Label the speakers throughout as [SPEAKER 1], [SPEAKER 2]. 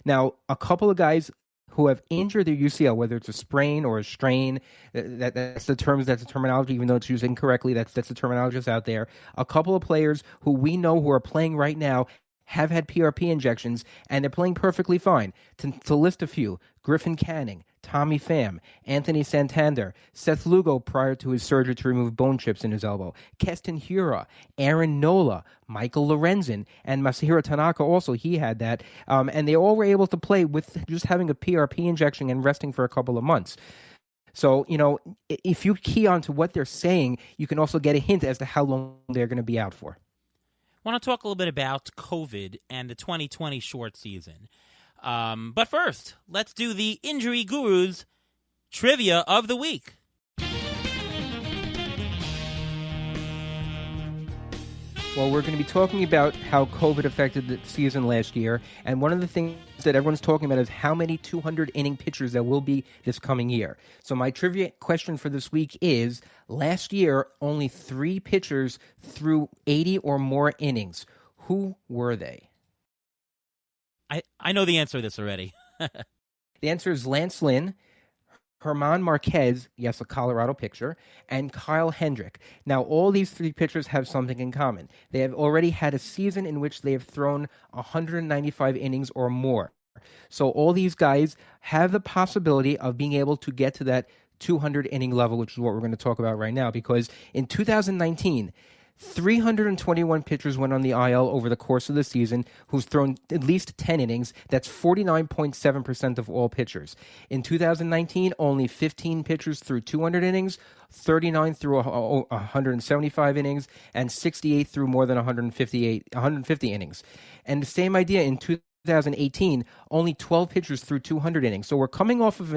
[SPEAKER 1] Now, a couple of guys who have injured their UCL, whether it's a sprain or a strain, that's the terms, that's the terminology, even though it's used incorrectly, that's the terminology that's out there. A couple of players who we know who are playing right now have had PRP injections, and they're playing perfectly fine. To list a few, Griffin Canning, Tommy Pham, Anthony Santander, Seth Lugo prior to his surgery to remove bone chips in his elbow, Keston Hiura, Aaron Nola, Michael Lorenzen, and Masahiro Tanaka also, he had that. And they all were able to play with just having a PRP injection and resting for a couple of months. So, if you key on to what they're saying, you can also get a hint as to how long they're going to be out for.
[SPEAKER 2] I want to talk a little bit about COVID and the 2020 short season. But first, let's do the Injury Gurus Trivia of the Week.
[SPEAKER 1] Well, we're going to be talking about how COVID affected the season last year, and one of the things that everyone's talking about is how many 200-inning pitchers there will be this coming year. So my trivia question for this week is, last year, only 3 pitchers threw 80 or more innings. Who were they?
[SPEAKER 2] I know the answer to this already.
[SPEAKER 1] The answer is Lance Lynn, Herman Marquez, yes, a Colorado pitcher, and Kyle Hendrick. Now, all these 3 pitchers have something in common. They have already had a season in which they have thrown 195 innings or more. So all these guys have the possibility of being able to get to that 200-inning level, which is what we're going to talk about right now, because in 2019, 321 pitchers went on the IL over the course of the season who's thrown at least 10 innings. That's 49.7% of all pitchers. In 2019, only 15 pitchers threw 200 innings, 39 threw 175 innings, and 68 threw more than 150 innings. And the same idea in 2018, only 12 pitchers threw 200 innings. So we're coming off of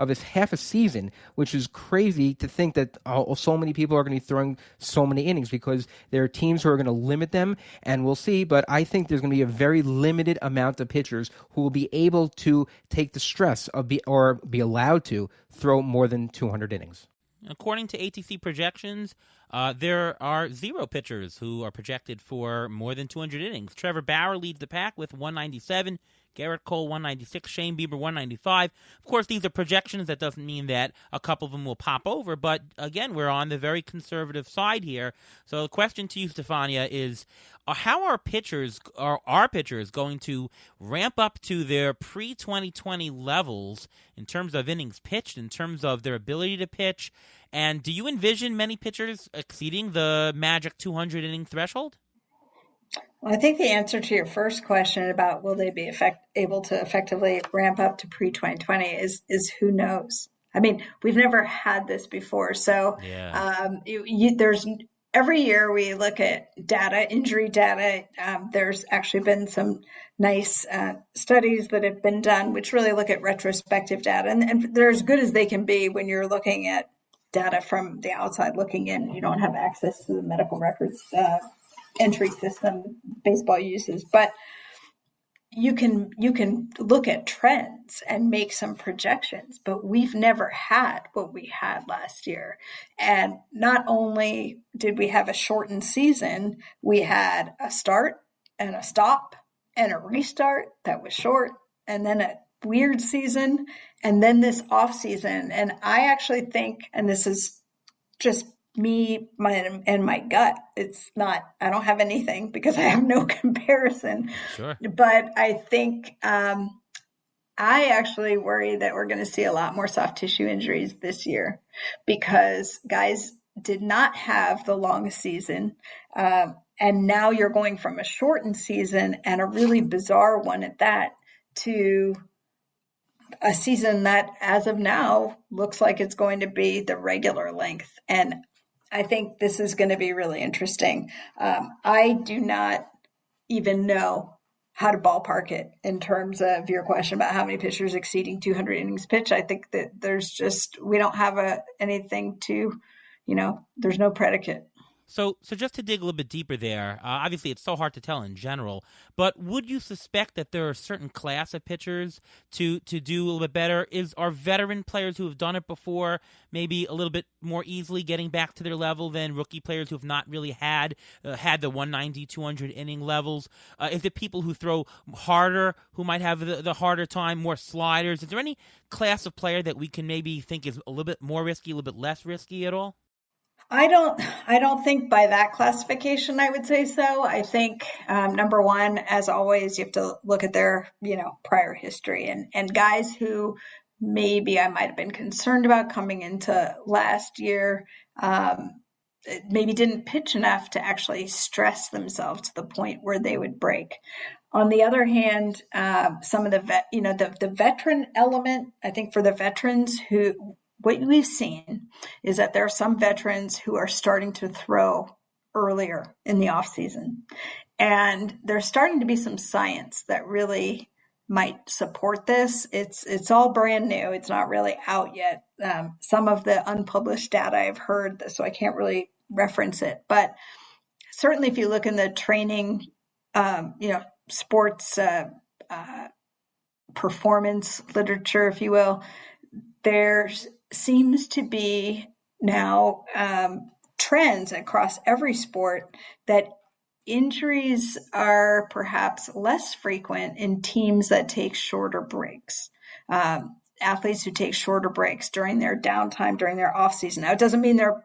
[SPEAKER 1] this half a season, which is crazy to think that so many people are going to be throwing so many innings, because there are teams who are going to limit them, and we'll see. But I think there's going to be a very limited amount of pitchers who will be able to take the stress of be allowed to throw more than 200 innings.
[SPEAKER 2] According to ATC projections, there are 0 pitchers who are projected for more than 200 innings. Trevor Bauer leads the pack with 197, Garrett Cole 196, Shane Bieber 195. Of course, these are projections. That doesn't mean that a couple of them will pop over, but again, we're on the very conservative side here. So the question to you, Stephania, is how are our pitchers going to ramp up to their pre-2020 levels in terms of innings pitched, in terms of their ability to pitch? And do you envision many pitchers exceeding the magic 200-inning threshold?
[SPEAKER 3] Well, I think the answer to your first question about will they be able to effectively ramp up to pre-2020 is who knows. I mean, we've never had this before. So there's every year we look at data, injury data. There's actually been some nice studies that have been done, which really look at retrospective data. And they're as good as they can be when you're looking at data from the outside looking in. You don't have access to the medical records entry system baseball uses, but you can look at trends and make some projections. But we've never had what we had last year. And not only did we have a shortened season, we had a start and a stop and a restart that was short, and then a weird season, and then this off season. And I actually think, and this is just me and my gut, it's not, I don't have anything because I have no comparison.
[SPEAKER 2] Sure.
[SPEAKER 3] But I think I actually worry that we're going to see a lot more soft tissue injuries this year, because guys did not have the long season. And now you're going from a shortened season, and a really bizarre one at that, to a season that as of now looks like it's going to be the regular length. And I think this is going to be really interesting. I do not even know how to ballpark it in terms of your question about how many pitchers exceeding 200 innings pitched. I think that we don't have anything to, there's no predicate.
[SPEAKER 2] So just to dig a little bit deeper there, obviously it's so hard to tell in general, but would you suspect that there are a certain class of pitchers to do a little bit better? Are veteran players who have done it before maybe a little bit more easily getting back to their level than rookie players who have not really had the 190, 200 inning levels? Is it people who throw harder who might have the harder time, more sliders? Is there any class of player that we can maybe think is a little bit more risky, a little bit less risky at all?
[SPEAKER 3] I don't think by that classification I would say so. I think number one, as always, you have to look at their prior history and guys who maybe I might have been concerned about coming into last year. Maybe didn't pitch enough to actually stress themselves to the point where they would break. On the other hand, some of the veteran element, I think for the veterans what we've seen is that there are some veterans who are starting to throw earlier in the off season, and there's starting to be some science that really might support this. It's all brand new. It's not really out yet. Some of the unpublished data I've heard, so I can't really reference it, but certainly if you look in the training, sports performance literature, if you will, there seems to be now trends across every sport that injuries are perhaps less frequent in teams that take shorter breaks. Athletes who take shorter breaks during their downtime, during their off season. Now, it doesn't mean they're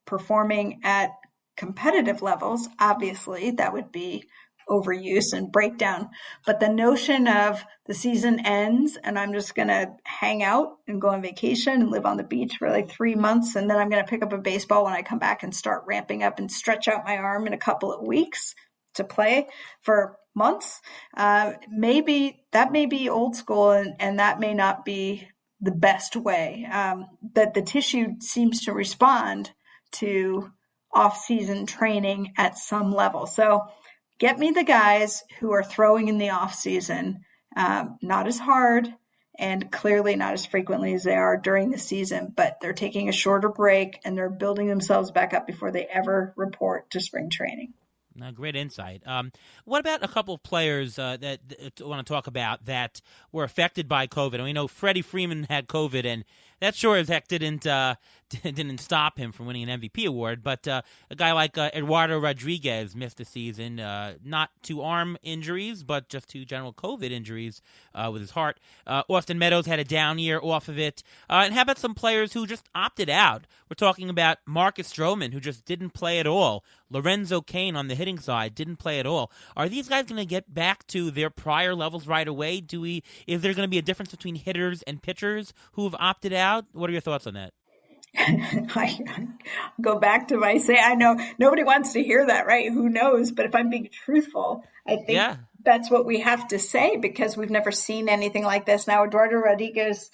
[SPEAKER 3] performing at competitive levels. Obviously, that would be overuse and breakdown. But the notion of the season ends and I'm just going to hang out and go on vacation and live on the beach for like 3 months, and then I'm going to pick up a baseball when I come back and start ramping up and stretch out my arm in a couple of weeks to play for months. Maybe that may be old school, and that may not be the best way. That the tissue seems to respond to off-season training at some level. So get me the guys who are throwing in the off season, not as hard and clearly not as frequently as they are during the season, but they're taking a shorter break and they're building themselves back up before they ever report to spring training.
[SPEAKER 2] Great insight. What about a couple of players that I want to talk about that were affected by COVID? And we know Freddie Freeman had COVID, and that sure as heck didn't stop him from winning an MVP award. But a guy like Eduardo Rodriguez missed the season, not to arm injuries, but just to general COVID injuries with his heart. Austin Meadows had a down year off of it. And how about some players who just opted out? We're talking about Marcus Stroman, who just didn't play at all. Lorenzo Cain on the hitting side didn't play at all. Are these guys going to get back to their prior levels right away? Is there going to be a difference between hitters and pitchers who have opted out? What are your thoughts on that?
[SPEAKER 3] I go back to my say, I know nobody wants to hear that, right? Who knows? But if I'm being truthful, I think that's what we have to say because we've never seen anything like this. Now, Eduardo Rodriguez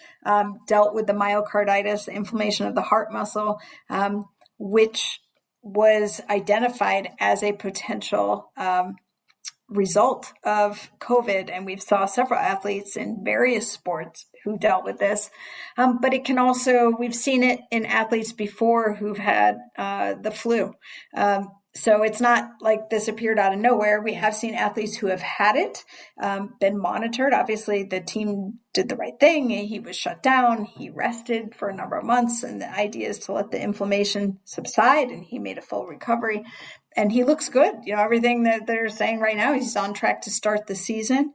[SPEAKER 3] dealt with the myocarditis, the inflammation of the heart muscle, which was identified as a potential result of COVID. And we saw several athletes in various sports who dealt with this. But it can also, we've seen it in athletes before who've had the flu. So it's not like this appeared out of nowhere. We have seen athletes who have had it, been monitored. Obviously, the team did the right thing. He was shut down. He rested for a number of months. And the idea is to let the inflammation subside. And he made a full recovery. And he looks good. Everything that they're saying right now, he's on track to start the season.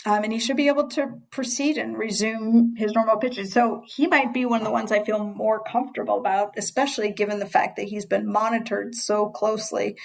[SPEAKER 3] And he should be able to proceed and resume his normal pitches. So he might be one of the ones I feel more comfortable about, especially given the fact that he's been monitored so closely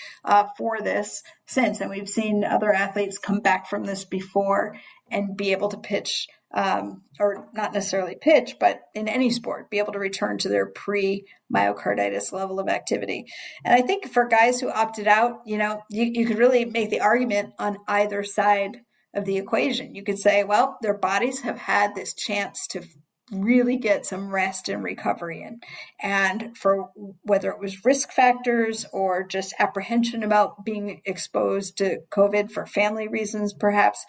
[SPEAKER 3] for this since. And we've seen other athletes come back from this before and be able to pitch, or not necessarily pitch, but in any sport, be able to return to their pre-myocarditis level of activity. And I think for guys who opted out, you could really make the argument on either side of the equation. You could say, well, their bodies have had this chance to really get some rest and recovery in. And for whether it was risk factors or just apprehension about being exposed to COVID for family reasons, perhaps,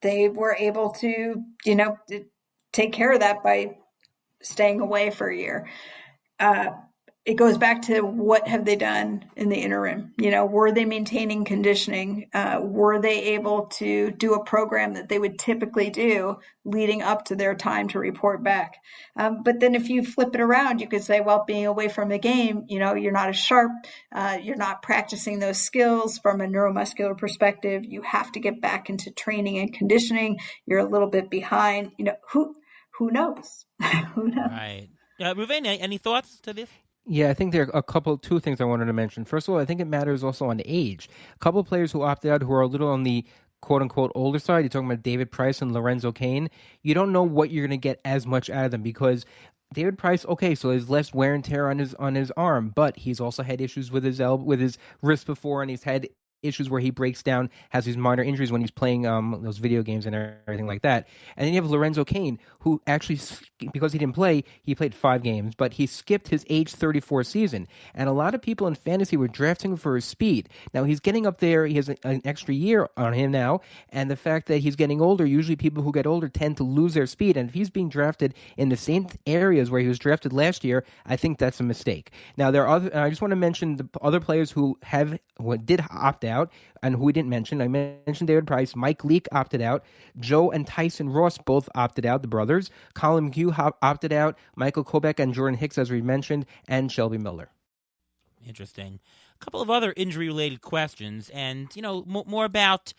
[SPEAKER 3] they were able to, take care of that by staying away for a year. it goes back to what have they done in the interim? Were they maintaining conditioning? Were they able to do a program that they would typically do leading up to their time to report back? But then if you flip it around, you could say, well, being away from the game, you're not as sharp. You're not practicing those skills from a neuromuscular perspective. You have to get back into training and conditioning. You're a little bit behind. Who knows? Who knows?
[SPEAKER 2] Right. Ruvain, any thoughts to this?
[SPEAKER 1] Yeah, I think there are two things I wanted to mention. First of all, I think it matters also on the age. A couple of players who opted out who are a little on the quote-unquote older side, you're talking about David Price and Lorenzo Cain, you don't know what you're going to get as much out of them because David Price, okay, so there's less wear and tear on his arm, but he's also had issues with his wrist before, and he's had issues where he breaks down, has these minor injuries when he's playing those video games and everything like that. And then you have Lorenzo Cain, who actually, because he didn't play, he played 5 games, but he skipped his age 34 season. And a lot of people in fantasy were drafting him for his speed. Now he's getting up there. He has an extra year on him now. And the fact that he's getting older, usually people who get older tend to lose their speed. And if he's being drafted in the same areas where he was drafted last year, I think that's a mistake. Now there are I just want to mention the other players who did opt out and who we didn't mention. I mentioned David Price. Mike Leake opted out. Joe and Tyson Ross both opted out, the brothers. Colin McHugh opted out. Michael Kobeck and Jordan Hicks, as we mentioned, and Shelby Miller.
[SPEAKER 2] Interesting. A couple of other injury-related questions, and more about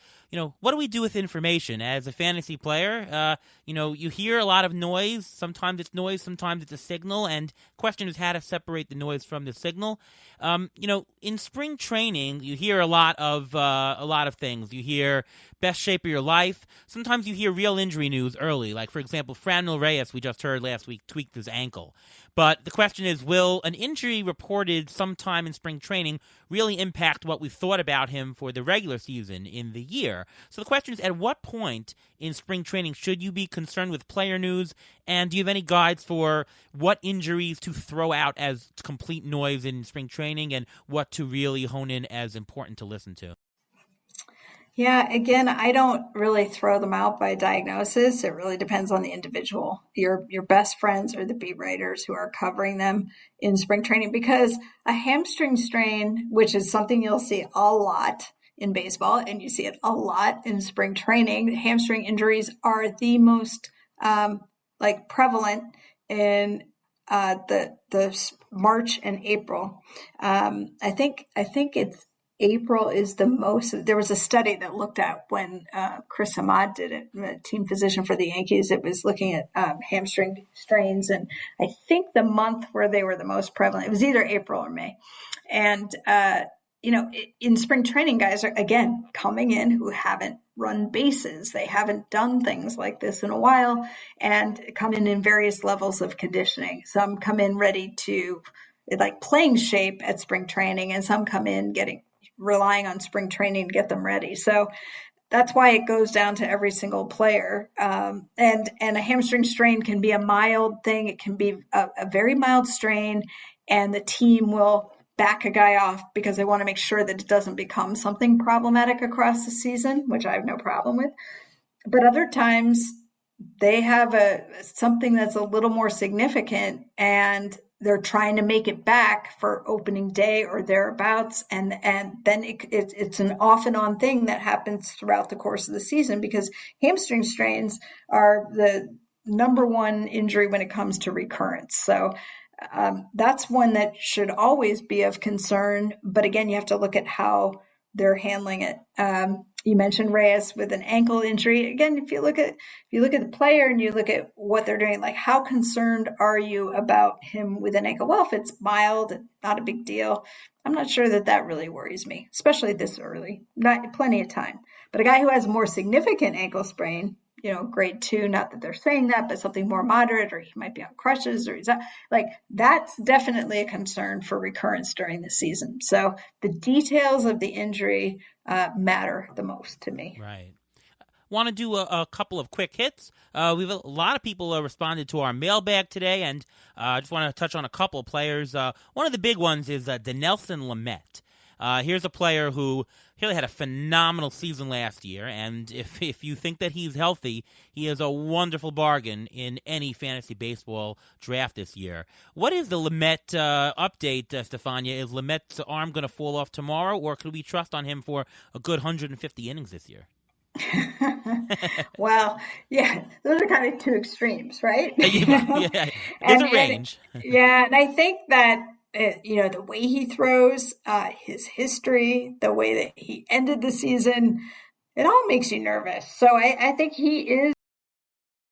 [SPEAKER 2] what do we do with information as a fantasy player? You hear a lot of noise. Sometimes it's noise, sometimes it's a signal, and question is how to separate the noise from the signal. In spring training, you hear a lot of things. You hear best shape of your life. Sometimes you hear real injury news early, like for example, Franmil Reyes, we just heard last week, tweaked his ankle. But the question is, will an injury reported sometime in spring training really impact what we thought about him for the regular season in the year? So the question is, at what point in spring training should you be concerned with player news? And do you have any guides for what injuries to throw out as complete noise in spring training and what to really hone in as important to listen to?
[SPEAKER 3] Yeah, again, I don't really throw them out by diagnosis. It really depends on the individual. Your best friends are the beat writers who are covering them in spring training, because a hamstring strain, which is something you'll see a lot in baseball and you see it a lot in spring training, hamstring injuries are the most prevalent in the March and April. I think it's April is the most. There was a study that looked at when Chris Ahmad did it, the team physician for the Yankees. It was looking at hamstring strains, and I think the month where they were the most prevalent, it was either April or May. And in spring training, guys are again coming in who haven't run bases. They haven't done things like this in a while, and come in various levels of conditioning. Some come in ready to playing shape at spring training, and some come in relying on spring training to get them ready. So that's why it goes down to every single player. And a hamstring strain can be a mild thing. It can be a very mild strain, and the team will back a guy off because they want to make sure that it doesn't become something problematic across the season, which I have no problem with. But other times they have something that's a little more significant, and they're trying to make it back for opening day or thereabouts. And then it's an off and on thing that happens throughout the course of the season, because hamstring strains are the number one injury when it comes to recurrence. So that's one that should always be of concern. But again, you have to look at how they're handling it. You mentioned Reyes with an ankle injury. Again, if you look at the player and you look at what they're doing, like how concerned are you about him with an ankle? Well, if it's mild, not a big deal, I'm not sure that really worries me, especially this early. Not plenty of time. But a guy who has more significant ankle sprain, grade 2, not that they're saying that, but something more moderate, or he might be on crutches, or that's definitely a concern for recurrence during the season. So the details of the injury matter the most to me.
[SPEAKER 2] Right. Want to do a couple of quick hits. We've a lot of people responded to our mailbag today, and I just want to touch on a couple of players. One of the big ones is Denelson Lamet. Here's a player who really had a phenomenal season last year, and if you think that he's healthy, he is a wonderful bargain in any fantasy baseball draft this year. What is the Lamet update, Stephania? Is Lamet's arm going to fall off tomorrow, or could we trust on him for a good 150 innings this year?
[SPEAKER 3] Well, yeah, those are kind of two extremes, right?
[SPEAKER 2] Yeah, there's a range.
[SPEAKER 3] And I think that the way he throws, his history, the way that he ended the season, it all makes you nervous. So I think he is